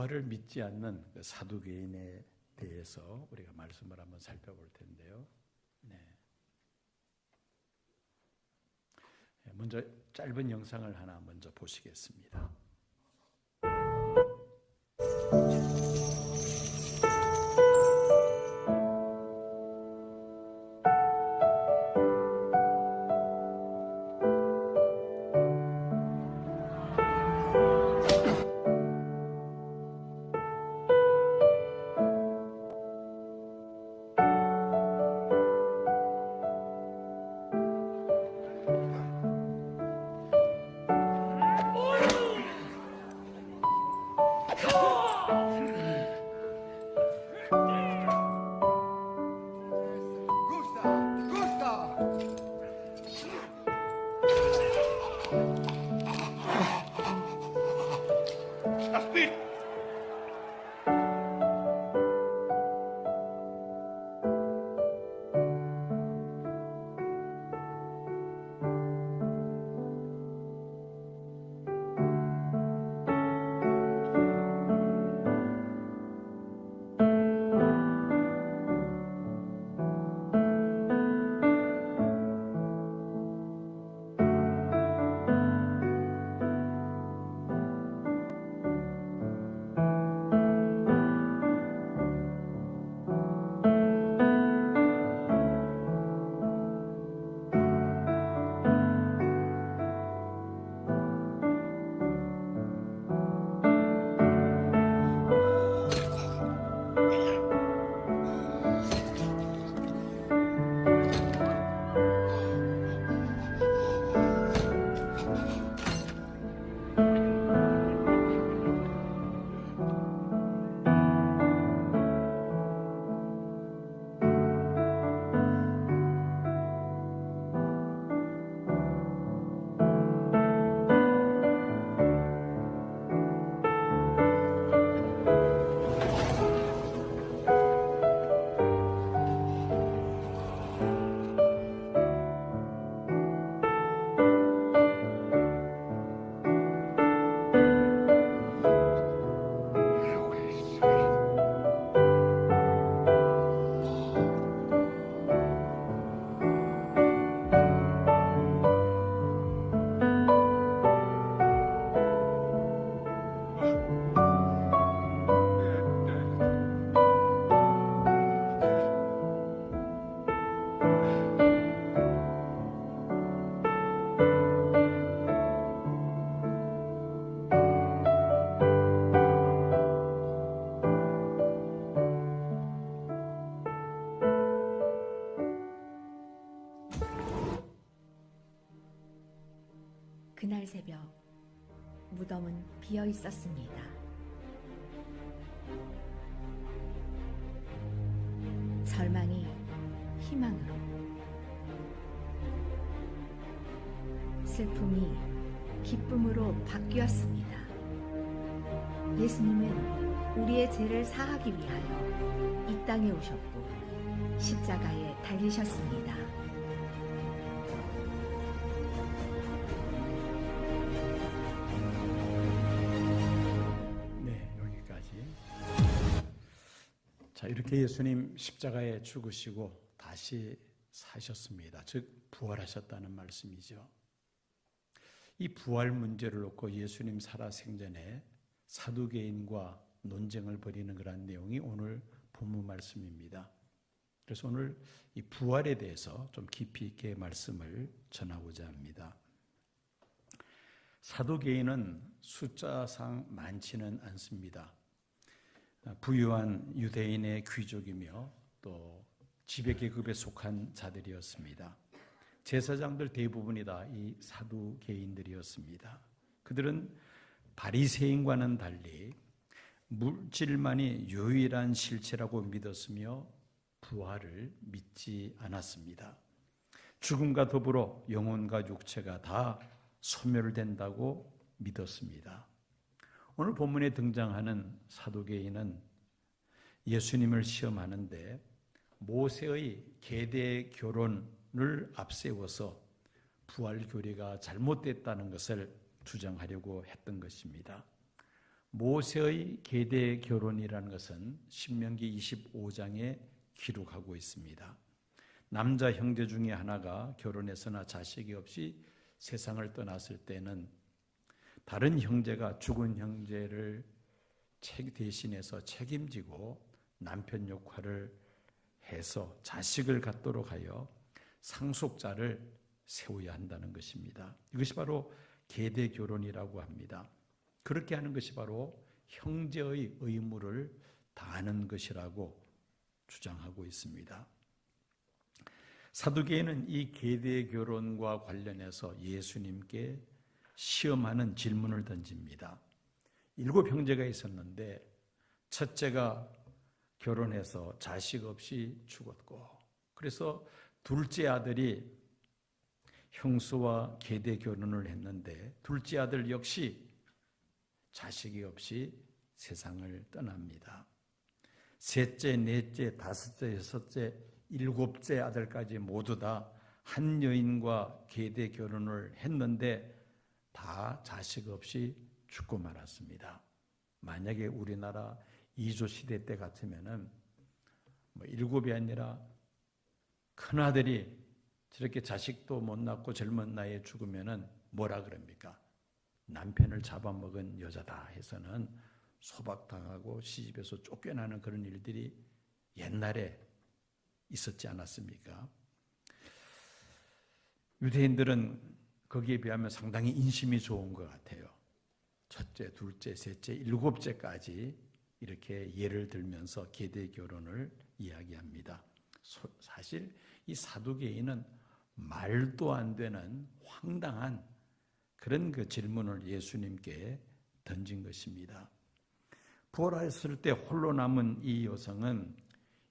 부활을 믿지 않는 그 사두개인에 대해서 우리가 말씀을 한번 살펴볼 텐데요. 먼저 짧은 영상을 하나 먼저 보시겠습니다. 그날 새벽 무덤은 비어 있었습니다. 절망이 희망으로, 슬픔이 기쁨으로 바뀌었습니다. 예수님은 우리의 죄를 사하기 위하여 이 땅에 오셨고 십자가에 달리셨습니다. 자, 이렇게 예수님 십자가에 죽으시고 다시 사셨습니다. 즉 부활하셨다는 말씀이죠. 이 부활 문제를 놓고 예수님 살아생전에 사두개인과 논쟁을 벌이는 그런 내용이 오늘 본문 말씀입니다. 그래서 오늘 이 부활에 대해서 좀 깊이 있게 말씀을 전하고자 합니다. 사두개인은 숫자상 많지는 않습니다. 부유한 유대인의 귀족이며 또 지배계급에 속한 자들이었습니다. 제사장들 대부분이 다 이 사두개인들이었습니다. 그들은 바리새인과는 달리 물질만이 유일한 실체라고 믿었으며 부활을 믿지 않았습니다. 죽음과 더불어 영혼과 육체가 다 소멸된다고 믿었습니다. 오늘 본문에 등장하는 사두개인은 예수님을 시험하는데 모세의 계대 결혼을 앞세워서 부활 교리가 잘못됐다는 것을 주장하려고 했던 것입니다. 모세의 계대 결혼이라는 것은 신명기 25장에 기록하고 있습니다. 남자 형제 중에 하나가 결혼해서나 자식이 없이 세상을 떠났을 때는 다른 형제가 죽은 형제를 대신해서 책임지고 남편 역할을 해서 자식을 갖도록 하여 상속자를 세워야 한다는 것입니다. 이것이 바로 계대 결혼이라고 합니다. 그렇게 하는 것이 바로 형제의 의무를 다하는 것이라고 주장하고 있습니다. 사두개인은 이 계대 결혼과 관련해서 예수님께 시험하는 질문을 던집니다. 7 형제가 있었는데 첫째가 결혼해서 자식 없이 죽었고, 그래서 둘째 아들이 형수와 계대 결혼을 했는데 둘째 아들 역시 자식이 없이 세상을 떠납니다. 셋째, 넷째, 다섯째, 여섯째, 7째 아들까지 모두 다 한 여인과 계대 결혼을 했는데 다 자식 없이 죽고 말았습니다. 만약에 우리나라 이조 시대 때 같으면은 7이 아니라 큰 아들이 저렇게 자식도 못 낳고 젊은 나이에 죽으면은 뭐라 그럽니까? 남편을 잡아먹은 여자다 해서는 소박당하고 시집에서 쫓겨나는 그런 일들이 옛날에 있었지 않았습니까? 유대인들은 거기에 비하면 상당히 인심이 좋은 것 같아요. 첫째, 둘째, 셋째, 7째까지 이렇게 예를 들면서 계대 결혼을 이야기합니다. 사실 이 사두개인은 말도 안 되는 황당한 그런 그 질문을 예수님께 던진 것입니다. 부활했을 때 홀로 남은 이 여성은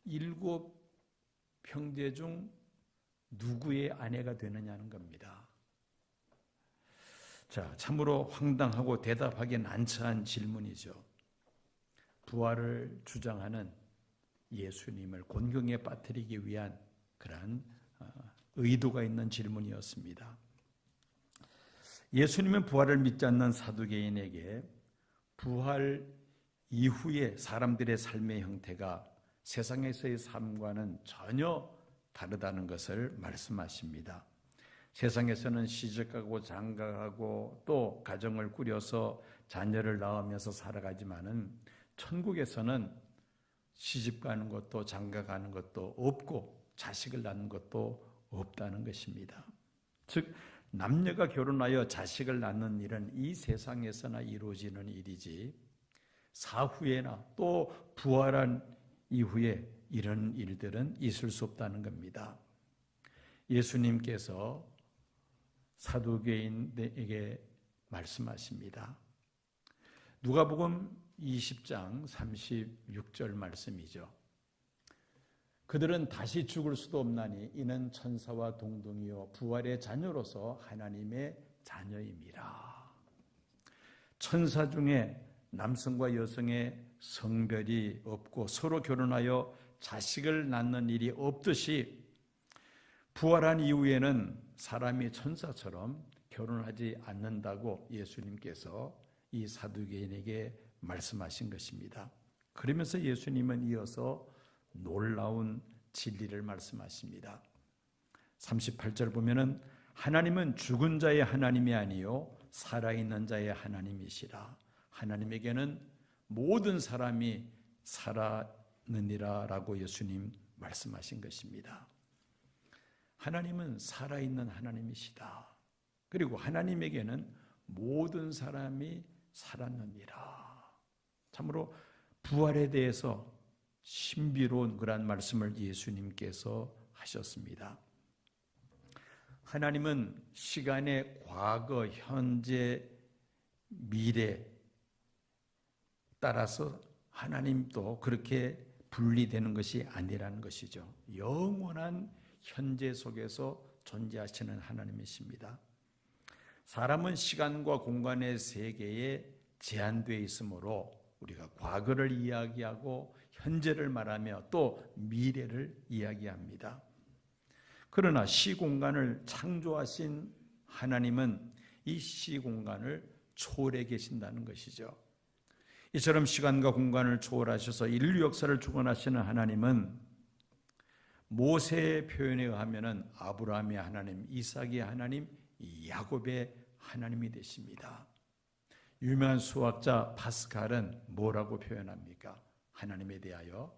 7 형제 중 누구의 아내가 되느냐는 겁니다. 자, 참으로 황당하고 대답하기 난처한 질문이죠. 부활을 주장하는 예수님을 곤경에 빠뜨리기 위한 그러한 의도가 있는 질문이었습니다. 예수님은 부활을 믿지 않는 사두개인에게 부활 이후의 사람들의 삶의 형태가 세상에서의 삶과는 전혀 다르다는 것을 말씀하십니다. 세상에서는 시집가고 장가가고 또 가정을 꾸려서 자녀를 낳으면서 살아가지만은 천국에서는 시집가는 것도 장가가는 것도 없고 자식을 낳는 것도 없다는 것입니다. 즉 남녀가 결혼하여 자식을 낳는 일은 이 세상에서나 이루어지는 일이지 사후에나 또 부활한 이후에 이런 일들은 있을 수 없다는 겁니다. 예수님께서 사두개인에게 말씀하십니다. 누가복음 20장 36절 말씀이죠. 그들은 다시 죽을 수도 없나니 이는 천사와 동등이요 부활의 자녀로서 하나님의 자녀임이라. 천사 중에 남성과 여성의 성별이 없고 서로 결혼하여 자식을 낳는 일이 없듯이 부활한 이후에는 사람이 천사처럼 결혼하지 않는다고 예수님께서 이 사두개인에게 말씀하신 것입니다. 그러면서 예수님은 이어서 놀라운 진리를 말씀하십니다. 38절 보면은 하나님은 죽은 자의 하나님이 아니요 살아있는 자의 하나님이시라. 하나님에게는 모든 사람이 살았느니라 라고 예수님 말씀하신 것입니다. 하나님은 살아있는 하나님이시다. 그리고 하나님에게는 모든 사람이 살았느니라. 참으로 부활에 대해서 신비로운 그런 말씀을 예수님께서 하셨습니다. 하나님은 시간의 과거, 현재, 미래 따라서 하나님도 그렇게 분리되는 것이 아니라는 것이죠. 영원한 현재 속에서 존재하시는 하나님이십니다. 사람은 시간과 공간의 세계에 제한되어 있으므로 우리가 과거를 이야기하고 현재를 말하며 또 미래를 이야기합니다. 그러나 시공간을 창조하신 하나님은 이 시공간을 초월해 계신다는 것이죠. 이처럼 시간과 공간을 초월하셔서 인류 역사를 주관하시는 하나님은 모세의 표현에 의하면 아브라함의 하나님, 이삭의 하나님, 야곱의 하나님이 되십니다. 유명한 수학자 파스칼은 뭐라고 표현합니까? 하나님에 대하여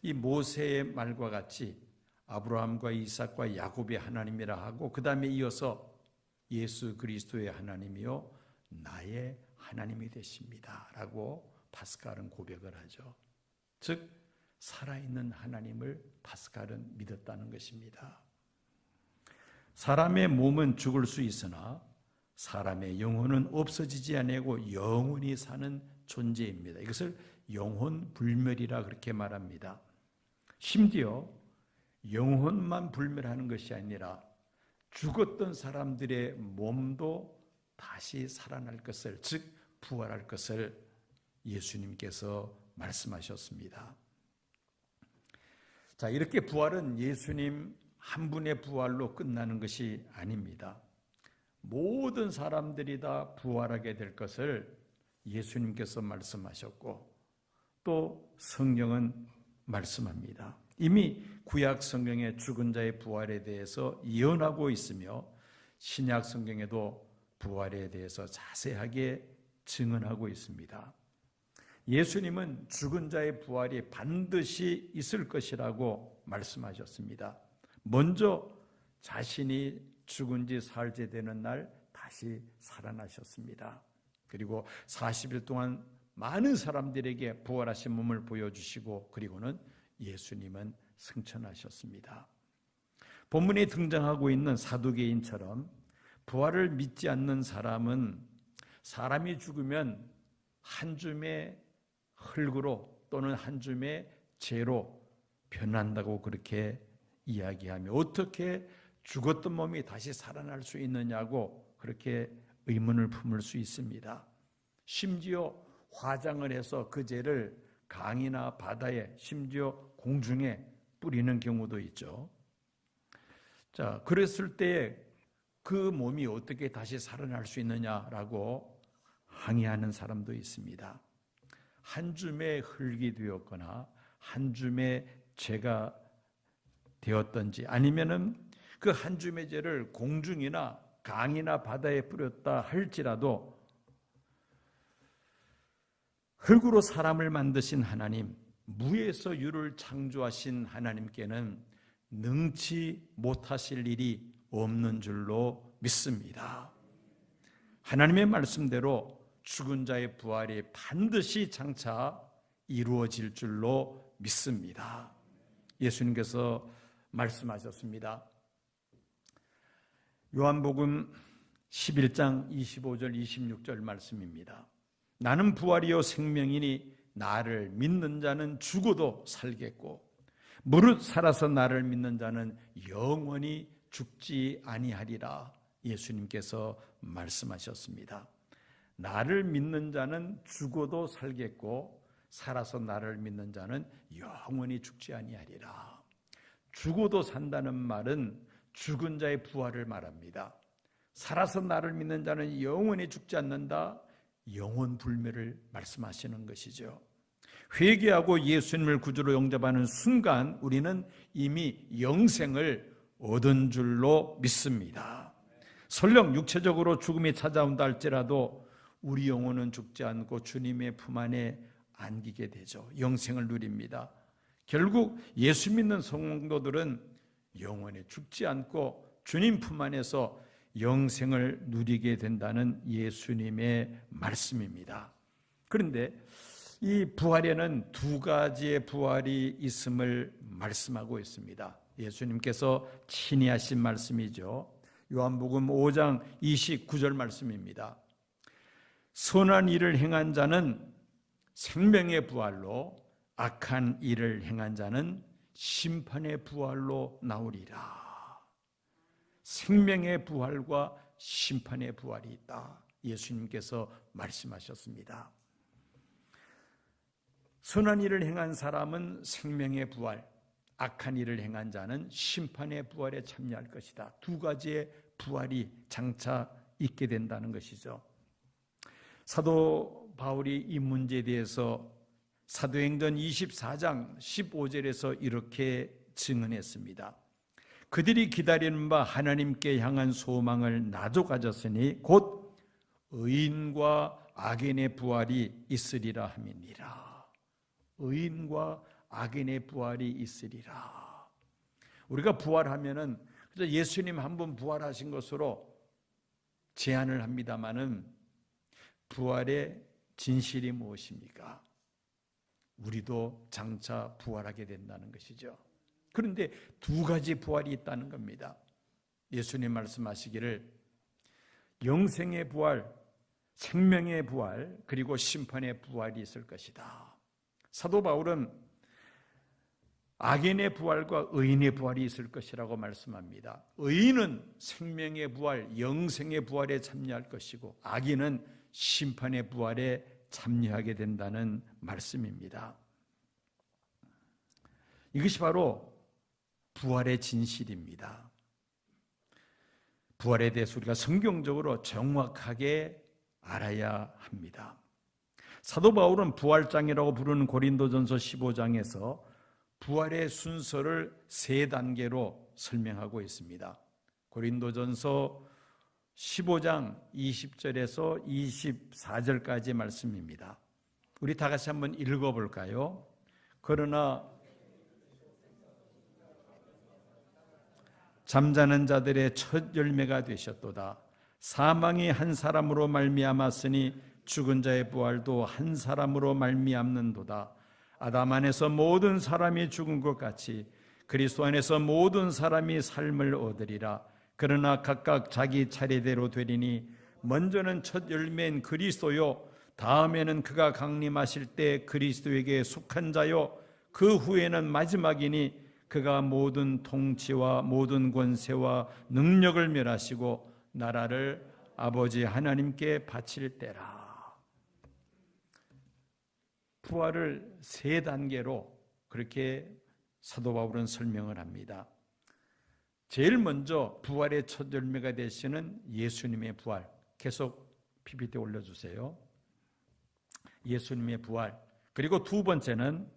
이 모세의 말과 같이 아브라함과 이삭과 야곱의 하나님이라 하고 그 다음에 이어서 예수 그리스도의 하나님이요 나의 하나님이 되십니다 라고 파스칼은 고백을 하죠. 즉 살아있는 하나님을 파스칼은 믿었다는 것입니다. 사람의 몸은 죽을 수 있으나 사람의 영혼은 없어지지 아니하고 영원히 사는 존재입니다. 이것을 영혼불멸이라 그렇게 말합니다. 심지어 영혼만 불멸하는 것이 아니라 죽었던 사람들의 몸도 다시 살아날 것을, 즉 부활할 것을 예수님께서 말씀하셨습니다. 자, 이렇게 부활은 예수님 한 분의 부활로 끝나는 것이 아닙니다. 모든 사람들이 다 부활하게 될 것을 예수님께서 말씀하셨고 또 성경은 말씀합니다. 이미 구약 성경의 죽은 자의 부활에 대해서 예언하고 있으며 신약 성경에도 부활에 대해서 자세하게 증언하고 있습니다. 예수님은 죽은 자의 부활이 반드시 있을 것이라고 말씀하셨습니다. 먼저 자신이 죽은 지 사흘째 되는 날 다시 살아나셨습니다. 그리고 40일 동안 많은 사람들에게 부활하신 몸을 보여주시고 그리고는 예수님은 승천하셨습니다. 본문에 등장하고 있는 사두개인처럼 부활을 믿지 않는 사람은 사람이 죽으면 한 줌의 흙으로 또는 한 줌의 재로 변한다고 그렇게 이야기하며 어떻게 죽었던 몸이 다시 살아날 수 있느냐고 그렇게 의문을 품을 수 있습니다. 심지어 화장을 해서 그 재를 강이나 바다에 심지어 공중에 뿌리는 경우도 있죠. 자, 그랬을 때 그 몸이 어떻게 다시 살아날 수 있느냐라고 항의하는 사람도 있습니다. 한 줌의 흙이 되었거나 한 줌의 재가 되었던지 아니면은 그 한 줌의 재를 공중이나 강이나 바다에 뿌렸다 할지라도 흙으로 사람을 만드신 하나님, 무에서 유를 창조하신 하나님께는 능치 못하실 일이 없는 줄로 믿습니다. 하나님의 말씀대로 죽은 자의 부활이 반드시 장차 이루어질 줄로 믿습니다. 예수님께서 말씀하셨습니다. 요한복음 11장 25절 26절 말씀입니다. 나는 부활이요 생명이니 나를 믿는 자는 죽어도 살겠고 무릇 살아서 나를 믿는 자는 영원히 죽지 아니하리라. 예수님께서 말씀하셨습니다. 나를 믿는 자는 죽어도 살겠고 살아서 나를 믿는 자는 영원히 죽지 아니하리라. 죽어도 산다는 말은 죽은 자의 부활을 말합니다. 살아서 나를 믿는 자는 영원히 죽지 않는다. 영혼 불멸을 말씀하시는 것이죠. 회개하고 예수님을 구주로 영접하는 순간 우리는 이미 영생을 얻은 줄로 믿습니다. 설령 육체적으로 죽음이 찾아온다 할지라도 우리 영혼은 죽지 않고 주님의 품 안에 안기게 되죠. 영생을 누립니다. 결국 예수 믿는 성도들은 영원히 죽지 않고 주님 품 안에서 영생을 누리게 된다는 예수님의 말씀입니다. 그런데 이 부활에는 두 가지의 부활이 있음을 말씀하고 있습니다. 예수님께서 친히 하신 말씀이죠. 요한복음 5장 29절 말씀입니다. 선한 일을 행한 자는 생명의 부활로 악한 일을 행한 자는 심판의 부활로 나오리라. 생명의 부활과 심판의 부활이 있다. 예수님께서 말씀하셨습니다. 선한 일을 행한 사람은 생명의 부활, 악한 일을 행한 자는 심판의 부활에 참여할 것이다. 두 가지의 부활이 장차 있게 된다는 것이죠. 사도 바울이 이 문제에 대해서 사도행전 24장 15절에서 이렇게 증언했습니다. 그들이 기다리는 바 하나님께 향한 소망을 나도 가졌으니 곧 의인과 악인의 부활이 있으리라 함이니라. 의인과 악인의 부활이 있으리라. 우리가 부활하면은 그래서 예수님 한 분 부활하신 것으로 제안을 합니다마는 부활의 진실이 무엇입니까? 우리도 장차 부활하게 된다는 것이죠. 그런데 두 가지 부활이 있다는 겁니다. 예수님 말씀하시기를 영생의 부활, 생명의 부활, 그리고 심판의 부활이 있을 것이다. 사도 바울은 악인의 부활과 의인의 부활이 있을 것이라고 말씀합니다. 의인은 생명의 부활, 영생의 부활에 참여할 것이고 악인은 심판의 부활에 참여하게 된다는 말씀입니다. 이것이 바로 부활의 진실입니다. 부활에 대해서 우리가 성경적으로 정확하게 알아야 합니다. 사도 바울은 부활장이라고 부르는 고린도전서 15장에서 부활의 순서를 세 단계로 설명하고 있습니다. 고린도전서 15장 20절에서 24절까지 말씀입니다. 우리 다 같이 한번 읽어볼까요? 그러나 잠자는 자들의 첫 열매가 되셨도다. 사망이 한 사람으로 말미암았으니 죽은 자의 부활도 한 사람으로 말미암는도다. 아담 안에서 모든 사람이 죽은 것 같이 그리스도 안에서 모든 사람이 삶을 얻으리라. 그러나 각각 자기 차례대로 되리니 먼저는 첫 열매인 그리스도요, 다음에는 그가 강림하실 때 그리스도에게 속한 자요, 그 후에는 마지막이니 그가 모든 통치와 모든 권세와 능력을 멸하시고 나라를 아버지 하나님께 바칠 때라. 부활을 세 단계로 그렇게 사도 바울은 설명을 합니다. 제일 먼저 부활의 첫 열매가 되시는 예수님의 부활, 계속 PPT 올려주세요. 예수님의 부활. 그리고 두 번째는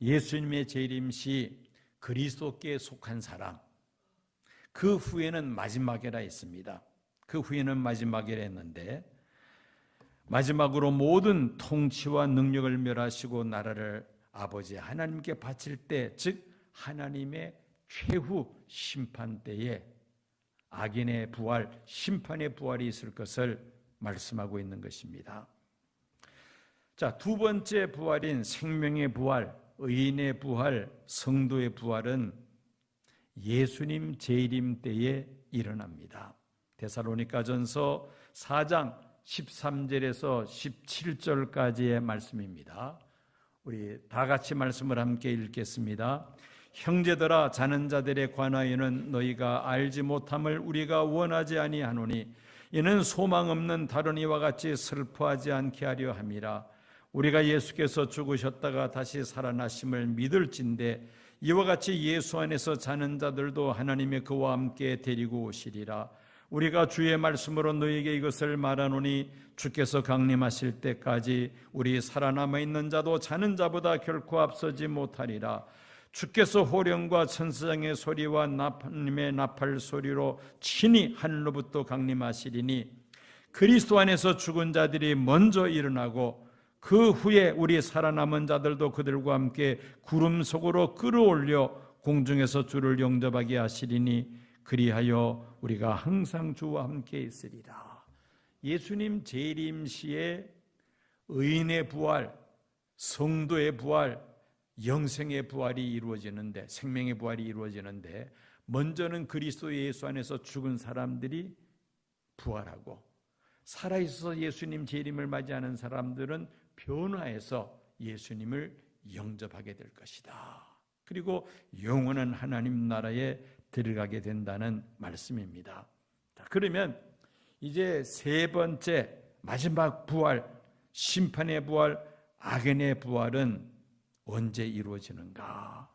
예수님의 재림시 그리스도께 속한 사람. 그 후에는 마지막이라 했습니다. 그 후에는 마지막이라 했는데 마지막으로 모든 통치와 능력을 멸하시고 나라를 아버지 하나님께 바칠 때, 즉 하나님의 최후 심판 때에 악인의 부활, 심판의 부활이 있을 것을 말씀하고 있는 것입니다. 자, 두 번째 부활인 생명의 부활, 의인의 부활, 성도의 부활은 예수님 재림 때에 일어납니다. 데살로니가전서 4장 13절에서 17절까지의 말씀입니다. 우리 다 같이 말씀을 함께 읽겠습니다. 형제들아, 자는 자들에 관하여는 너희가 알지 못함을 우리가 원하지 아니하노니 이는 소망 없는 다른 이와 같이 슬퍼하지 않게 하려 함이라. 우리가 예수께서 죽으셨다가 다시 살아나심을 믿을진대 이와 같이 예수 안에서 자는 자들도 하나님의 그와 함께 데리고 오시리라. 우리가 주의 말씀으로 너희에게 이것을 말하노니 주께서 강림하실 때까지 우리 살아남아 있는 자도 자는 자보다 결코 앞서지 못하리라. 주께서 호령과 천사장의 소리와 하나님의 나팔 소리로 친히 하늘로부터 강림하시리니 그리스도 안에서 죽은 자들이 먼저 일어나고 그 후에 우리 살아남은 자들도 그들과 함께 구름 속으로 끌어올려 공중에서 주를 영접하게 하시리니 그리하여 우리가 항상 주와 함께 있으리라. 예수님 재림 시에 의인의 부활, 성도의 부활, 영생의 부활이 이루어지는데, 생명의 부활이 이루어지는데 먼저는 그리스도 예수 안에서 죽은 사람들이 부활하고 살아있어서 예수님 재림을 맞이하는 사람들은 변화해서 예수님을 영접하게 될 것이다. 그리고 영원한 하나님 나라에 들어가게 된다는 말씀입니다. 자, 그러면 이제 세 번째 마지막 부활, 심판의 부활, 악인의 부활은 언제 이루어지는가?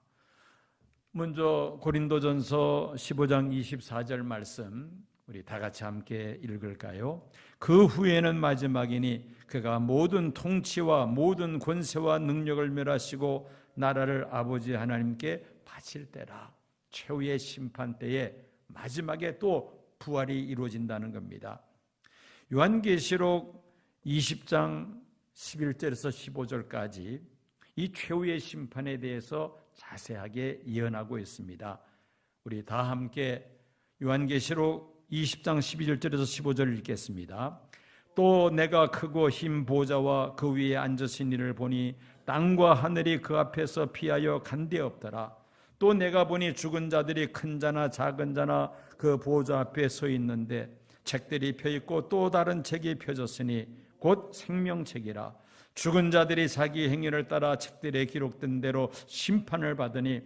먼저 고린도전서 15장 24절 말씀 우리 다 같이 함께 읽을까요? 그 후에는 마지막이니 그가 모든 통치와 모든 권세와 능력을 멸하시고 나라를 아버지 하나님께 바칠 때라. 최후의 심판 때에 마지막에 또 부활이 이루어진다는 겁니다. 요한계시록 20장 11절에서 15절까지 이 최후의 심판에 대해서 자세하게 예언하고 있습니다. 우리 다 함께 요한계시록 20장 12절에서 15절을 읽겠습니다. 또 내가 크고 흰 보좌와 그 위에 앉으신 이를 보니 땅과 하늘이 그 앞에서 피하여 간데 없더라. 또 내가 보니 죽은 자들이 큰 자나 작은 자나 그 보좌 앞에 서 있는데 책들이 펴있고 또 다른 책이 펴졌으니 곧 생명책이라. 죽은 자들이 자기 행위를 따라 책들에 기록된 대로 심판을 받으니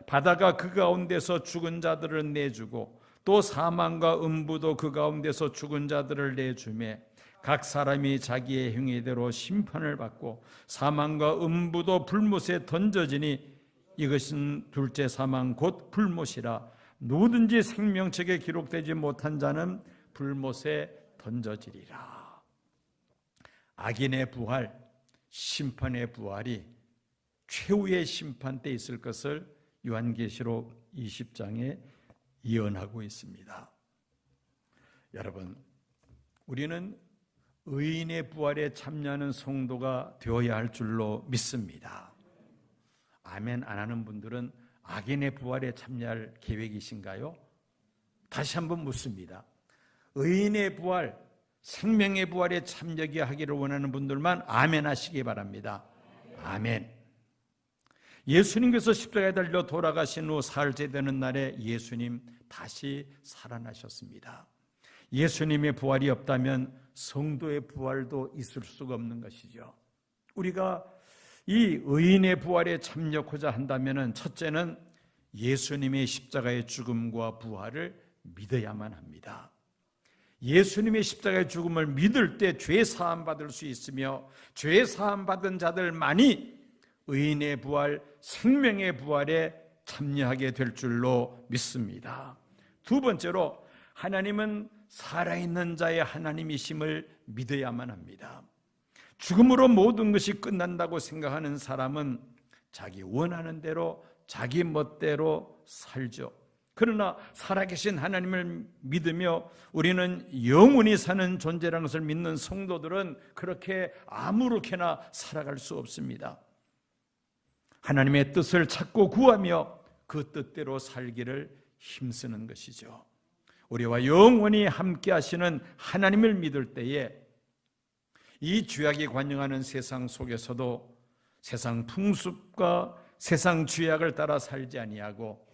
바다가 그 가운데서 죽은 자들을 내주고 또 사망과 음부도 그 가운데서 죽은 자들을 내주매 각 사람이 자기의 행위대로 심판을 받고 사망과 음부도 불못에 던져지니 이것은 둘째 사망 곧 불못이라. 누구든지 생명책에 기록되지 못한 자는 불못에 던져지리라. 악인의 부활, 심판의 부활이 최후의 심판 때 있을 것을 요한계시록 20장에 예언하고 있습니다. 여러분, 우리는 의인의 부활에 참여하는 성도가 되어야 할 줄로 믿습니다. 아멘 안 하는 분들은 악인의 부활에 참여할 계획이신가요? 다시 한번 묻습니다. 의인의 부활, 생명의 부활에 참여하기를 원하는 분들만 아멘 하시기 바랍니다. 아멘. 예수님께서 십자가에 달려 돌아가신 후 사흘째 되는 날에 예수님 다시 살아나셨습니다. 예수님의 부활이 없다면 성도의 부활도 있을 수가 없는 것이죠. 우리가 이 의인의 부활에 참여하고자 한다면 첫째는 예수님의 십자가의 죽음과 부활을 믿어야만 합니다. 예수님의 십자가의 죽음을 믿을 때 죄 사함 받을 수 있으며 죄 사함 받은 자들만이 의인의 부활, 생명의 부활에 참여하게 될 줄로 믿습니다. 두 번째로 하나님은 살아있는 자의 하나님이심을 믿어야만 합니다. 죽음으로 모든 것이 끝난다고 생각하는 사람은 자기 원하는 대로 자기 멋대로 살죠. 그러나 살아계신 하나님을 믿으며 우리는 영원히 사는 존재라는 것을 믿는 성도들은 그렇게 아무렇게나 살아갈 수 없습니다. 하나님의 뜻을 찾고 구하며 그 뜻대로 살기를 힘쓰는 것이죠. 우리와 영원히 함께 하시는 하나님을 믿을 때에 이 죄악이 관영하는 세상 속에서도 세상 풍습과 세상 죄악을 따라 살지 아니하고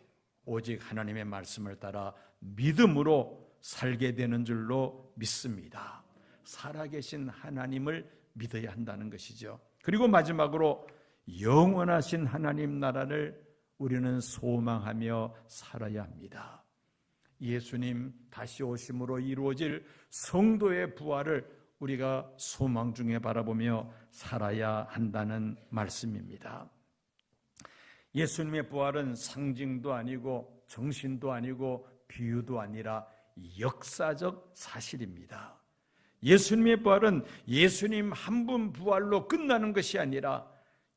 오직 하나님의 말씀을 따라 믿음으로 살게 되는 줄로 믿습니다. 살아계신 하나님을 믿어야 한다는 것이죠. 그리고 마지막으로 영원하신 하나님 나라를 우리는 소망하며 살아야 합니다. 예수님 다시 오심으로 이루어질 성도의 부활을 우리가 소망 중에 바라보며 살아야 한다는 말씀입니다. 예수님의 부활은 상징도 아니고 정신도 아니고 비유도 아니라 역사적 사실입니다. 예수님의 부활은 예수님 한 분 부활로 끝나는 것이 아니라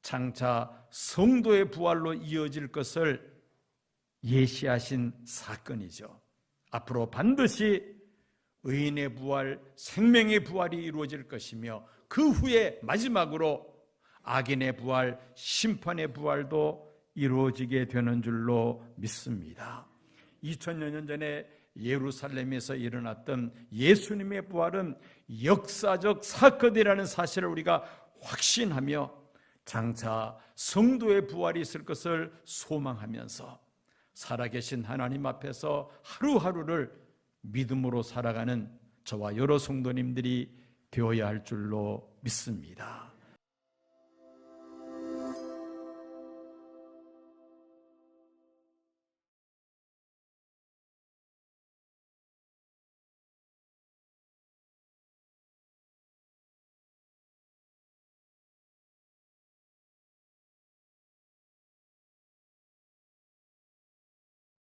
장차 성도의 부활로 이어질 것을 예시하신 사건이죠. 앞으로 반드시 의인의 부활, 생명의 부활이 이루어질 것이며 그 후에 마지막으로 악인의 부활, 심판의 부활도 이루어지게 되는 줄로 믿습니다. 2000여 년 전에 예루살렘에서 일어났던 예수님의 부활은 역사적 사건이라는 사실을 우리가 확신하며 장차 성도의 부활이 있을 것을 소망하면서 살아계신 하나님 앞에서 하루하루를 믿음으로 살아가는 저와 여러 성도님들이 되어야 할 줄로 믿습니다.